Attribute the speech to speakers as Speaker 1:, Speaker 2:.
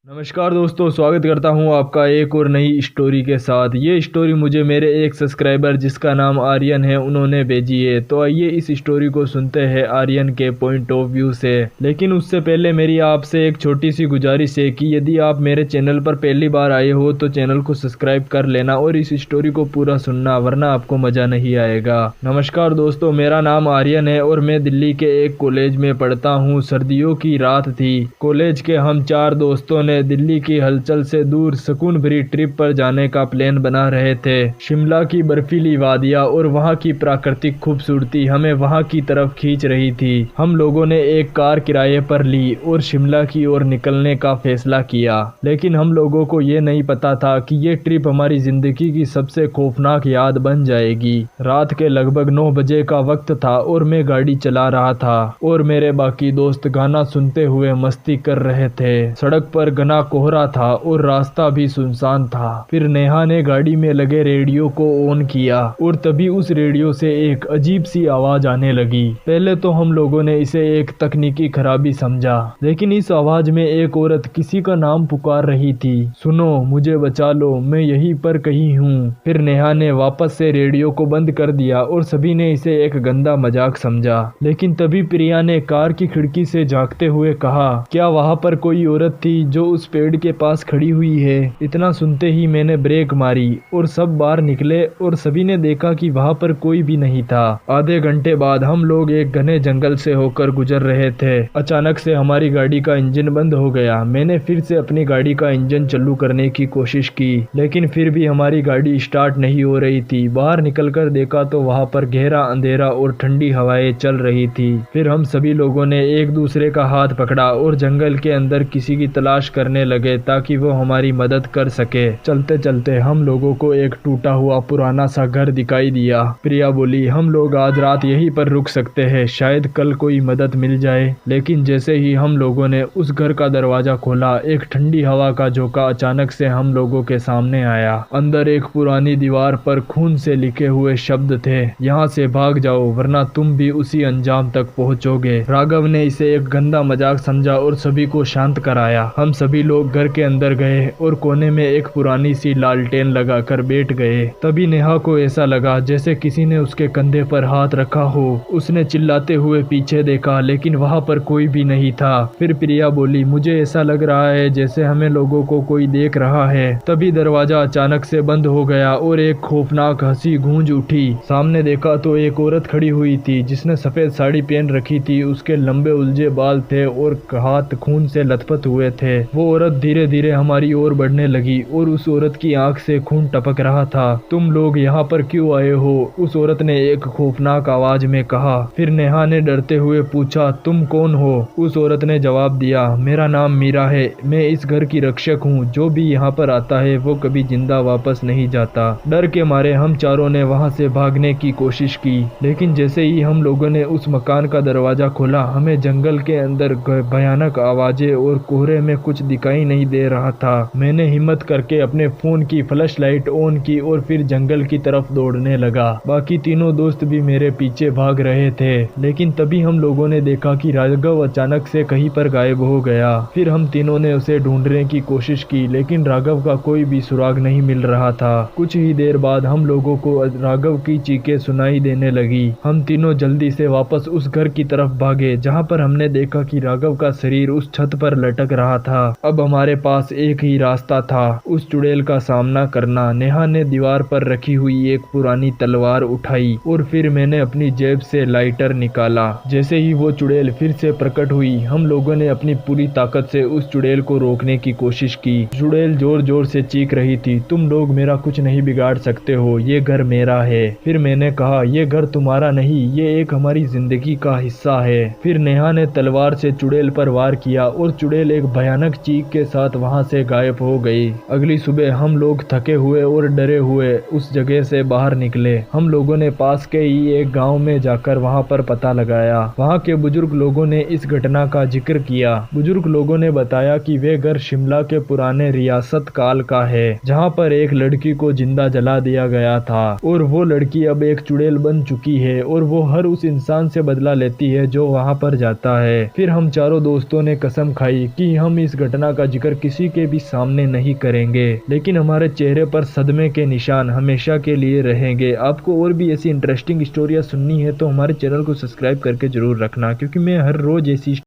Speaker 1: नमस्कार दोस्तों, स्वागत करता हूं आपका एक और नई स्टोरी के साथ। ये स्टोरी मुझे मेरे एक सब्सक्राइबर जिसका नाम आर्यन है उन्होंने भेजी है। तो आइए इस स्टोरी को सुनते हैं आर्यन के पॉइंट ऑफ व्यू से। लेकिन उससे पहले मेरी आपसे एक छोटी सी गुजारिश है कि यदि आप मेरे चैनल पर पहली बार आए हो तो चैनल को सब्सक्राइब कर लेना और इस स्टोरी को पूरा सुनना, वरना आपको मजा नहीं आएगा। नमस्कार दोस्तों, मेरा नाम आर्यन है और मैं दिल्ली के एक कॉलेज में पढ़ता हूँ। सर्दियों की रात थी। कॉलेज के हम 4 दोस्तों ने दिल्ली की हलचल से दूर सुकून भरी ट्रिप पर जाने का प्लान बना रहे थे। शिमला की बर्फीली वादियां और वहां की प्राकृतिक खूबसूरती हमें वहां की तरफ खींच रही थी। हम लोगों ने एक कार किराए पर ली और शिमला की ओर निकलने का फैसला किया। लेकिन हम लोगों को ये नहीं पता था कि ये ट्रिप हमारी जिंदगी की सबसे खौफनाक याद बन जाएगी। रात के लगभग 9 बजे का वक्त था और मैं गाड़ी चला रहा था और मेरे बाकी दोस्त गाना सुनते हुए मस्ती कर रहे थे। सड़क पर घना कोहरा था और रास्ता भी सुनसान था। फिर नेहा ने गाड़ी में लगे रेडियो को ऑन किया और तभी उस रेडियो से एक अजीब सी आवाज आने लगी। पहले तो हम लोगों ने इसे एक तकनीकी खराबी समझा, लेकिन इस आवाज में एक औरत किसी का नाम पुकार रही थी। सुनो, मुझे बचा लो, मैं यहीं पर कहीं हूँ। फिर नेहा ने वापस से रेडियो को बंद कर दिया और सभी ने इसे एक गंदा मजाक समझा। लेकिन तभी प्रिया ने कार की खिड़की से झांकते हुए कहा, क्या वहां पर कोई औरत थी जो उस पेड़ के पास खड़ी हुई है? इतना सुनते ही मैंने ब्रेक मारी और सब बाहर निकले और सभी ने देखा कि वहां पर कोई भी नहीं था। आधे घंटे बाद हम लोग एक घने जंगल से होकर गुजर रहे थे। अचानक से हमारी गाड़ी का इंजन बंद हो गया। मैंने फिर से अपनी गाड़ी का इंजन चालू करने की कोशिश की, लेकिन फिर भी हमारी गाड़ी स्टार्ट नहीं हो रही थी। बाहर निकलकर देखा तो वहां पर गहरा अंधेरा और ठंडी हवाएं चल रही थी। फिर हम सभी लोगों ने एक दूसरे का हाथ पकड़ा और जंगल के अंदर किसी की तलाश करने लगे ताकि वो हमारी मदद कर सके। चलते चलते हम लोगों को एक टूटा हुआ पुराना सा घर दिखाई दिया। प्रिया बोली, हम लोग आज रात यहीं पर रुक सकते हैं, शायद कल कोई मदद मिल जाए। लेकिन जैसे ही हम लोगों ने उस घर का दरवाजा खोला, एक ठंडी हवा का झोंका अचानक से हम लोगों के सामने आया। अंदर एक पुरानी दीवार पर खून से लिखे हुए शब्द थे, यहाँ से भाग जाओ वरना तुम भी उसी अंजाम तक पहुंचोगे। राघव ने इसे एक गंदा मजाक समझा और सभी को शांत कराया। हम सभी लोग घर के अंदर गए और कोने में एक पुरानी सी लालटेन लगाकर बैठ गए। तभी नेहा को ऐसा लगा जैसे किसी ने उसके कंधे पर हाथ रखा हो। उसने चिल्लाते हुए पीछे देखा, लेकिन वहां पर कोई भी नहीं था। फिर प्रिया बोली, मुझे ऐसा लग रहा है जैसे हमें लोगों को कोई देख रहा है। तभी दरवाजा अचानक से बंद हो गया और एक खौफनाक हंसी गूंज उठी। सामने देखा तो एक औरत खड़ी हुई थी जिसने सफेद साड़ी पहन रखी थी। उसके लंबे उलझे बाल थे और हाथ खून से लथपथ हुए थे। वो औरत धीरे धीरे हमारी ओर बढ़ने लगी और उस औरत की आंख से खून टपक रहा था। तुम लोग यहाँ पर क्यों आए हो? उस औरत ने एक खौफनाक आवाज में कहा। फिर नेहा ने डरते हुए पूछा, तुम कौन हो? उस औरत ने जवाब दिया, मेरा नाम मीरा है, मैं इस घर की रक्षक हूँ। जो भी यहाँ पर आता है वो कभी जिंदा वापस नहीं जाता। डर के मारे हम चारों ने वहाँ से भागने की कोशिश की, लेकिन जैसे ही हम लोगों ने उस मकान का दरवाजा खोला, हमें जंगल के अंदर भयानक आवाजें और कोहरे में कुछ दिखाई नहीं दे रहा था। मैंने हिम्मत करके अपने फोन की फ्लैश लाइट ऑन की और फिर जंगल की तरफ दौड़ने लगा। बाकी तीनों दोस्त भी मेरे पीछे भाग रहे थे। लेकिन तभी हम लोगों ने देखा कि राघव अचानक से कहीं पर गायब हो गया। फिर हम तीनों ने उसे ढूंढने की कोशिश की, लेकिन राघव का कोई भी सुराग नहीं मिल रहा था। कुछ ही देर बाद हम लोगों को राघव की चीखें सुनाई देने लगी। हम तीनों जल्दी से वापस उस घर की तरफ भागे जहाँ पर हमने देखा कि राघव का शरीर उस छत पर लटक रहा था। अब हमारे पास एक ही रास्ता था, उस चुड़ैल का सामना करना। नेहा ने दीवार पर रखी हुई एक पुरानी तलवार उठाई और फिर मैंने अपनी जेब से लाइटर निकाला। जैसे ही वो चुड़ैल फिर से प्रकट हुई, हम लोगों ने अपनी पूरी ताकत से उस चुड़ैल को रोकने की कोशिश की। चुड़ैल जोर जोर से चीख रही थी, तुम लोग मेरा कुछ नहीं बिगाड़ सकते हो, ये घर मेरा है। फिर मैंने कहा, ये घर तुम्हारा नहीं, ये एक हमारी जिंदगी का हिस्सा है। फिर नेहा ने तलवार से चुड़ैल पर वार किया और चुड़ैल एक भयानक चीख के साथ वहां से गायब हो गई। अगली सुबह हम लोग थके हुए और डरे हुए उस जगह से बाहर निकले। हम लोगों ने पास के ही एक गांव में जाकर वहां पर पता लगाया। वहां के बुजुर्ग लोगों ने इस घटना का जिक्र किया। बुजुर्ग लोगों ने बताया कि वे घर शिमला के पुराने रियासत काल का है, जहां पर एक लड़की को जिंदा जला दिया गया था और वो लड़की अब एक चुड़ैल बन चुकी है और वो हर उस इंसान से बदला लेती है जो वहां पर जाता है। फिर हम चारों दोस्तों ने कसम खाई कि हम इस घटना का जिक्र किसी के भी सामने नहीं करेंगे, लेकिन हमारे चेहरे पर सदमे के निशान हमेशा के लिए रहेंगे। आपको और भी ऐसी इंटरेस्टिंग स्टोरियाँ सुननी है तो हमारे चैनल को सब्सक्राइब करके जरूर रखना, क्योंकि मैं हर रोज ऐसी